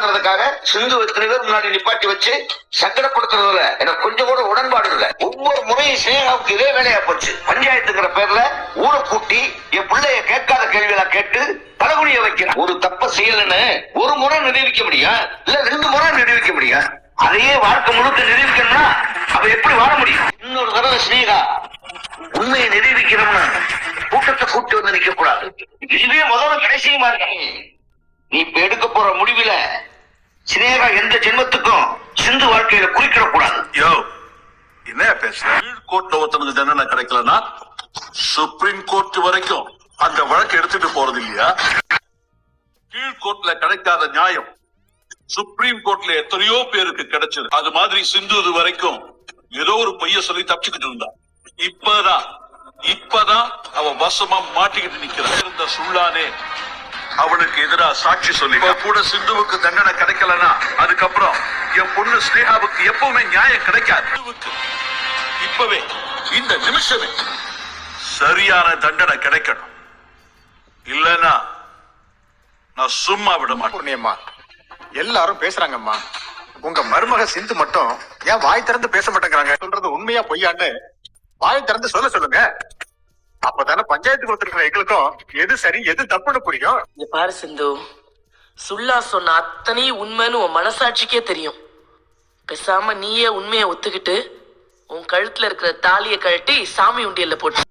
வாங்குறதுக்காக சிந்து எத்தனை பேர் முன்னாடி நிப்பாட்டி வச்சு சங்கடப்படுத்துறதுல எனக்கு கொஞ்சம் கூட உடன்பாடு இல்லை. ஒவ்வொரு முறையும் ஸ்னேகாவுக்கு இதே வேலையா போச்சு. பஞ்சாயத்துங்கிற பேர்ல ஊரை கூட்டி என் பிள்ளைய கேட்காத கேள்வியெல்லாம் கேட்டு பலகுனிய வைக்கிறான். ஒரு தப்ப செய்யலன்னு ஒரு முறை நிரூபிக்க முடியும், இல்ல 2 முறை நிரூபிக்க முடியும். அதையே வாழ்க்கை முழுக்க நிரூபிக்கணும்னா அவ எப்படி வாழ முடியும்? இன்னொரு தடவை ஸ்னேகா உண்மையை நிரூபிக்கணும்னு கூட்டத்தை கூட்டி வந்து நிக்க கூடாது. இதுவே முதல்ல கடைசியுமா இருக்கு. நீ இப்ப எடுக்க போற முடிவுல ஸ்னேகா எந்த ஜென்மத்துக்கும் சிந்து வாழ்க்கையில குறிக்கிட கூடாது. என்ன பேசுற? கோர்ட்ல ஒருத்தனுக்கு தண்டனை கிடைக்கலன்னா சுப்ரீம் கோர்ட் வரைக்கும் அந்த வழக்கு எடுத்துட்டு போறது இல்லையா? கீழ்கோர்ட்ல கிடைக்காத நியாயம் சுப்ரீம் கோர்ட்ல எத்தனையோ பேருக்கு கிடைச்சது. அது மாதிரி சிந்து இது வரைக்கும் ஏதோ ஒரு பொய்ய சொல்லி தப்பிச்சுக்கிட்டு இருந்தா. இப்பதான் அவ வசமா மாட்டிக்கிட்டு நிக்கிறா. இருந்த சுள்ளானே அவனுக்கு எதிராக சாட்சி சொல்லி கூட சிந்துவுக்கு தண்டனை கிடைக்கலன்னா அதுக்கப்புறம் என் பொண்ணு ஸ்னேகாவுக்கு எப்பவுமே நியாயம் கிடைக்காது. இப்பவே இந்த நிமிஷமே சரியான தண்டனை கிடைக்கணும். இல்லன்னா நான் சும்மா விட மாட்டேன். எல்லாரும் பேசுறாங்கம்மா, உங்க மருமக சிந்து மட்டும் ஏன் வாய் திறந்து பேச மாட்டேங்கிறாங்க? சொல்றது உண்மையா பொய்யான்னு வாய் திறந்து சொல்லுங்க. அப்பதானே பஞ்சாயத்துக்கு ஒருத்தருக்கிற எங்களுக்கும் எது சரி எது தப்புன்னு புரியும். இங்க பாரு சிந்து, சுல்லா சொன்ன அத்தனையும் உண்மைன்னு உன் மனசாட்சிக்கே தெரியும். பேசாம நீயே உண்மையை ஒத்துக்கிட்டு உன் கழுத்துல இருக்கிற தாலியை கழட்டி சாமி உண்டியல்ல போட்டு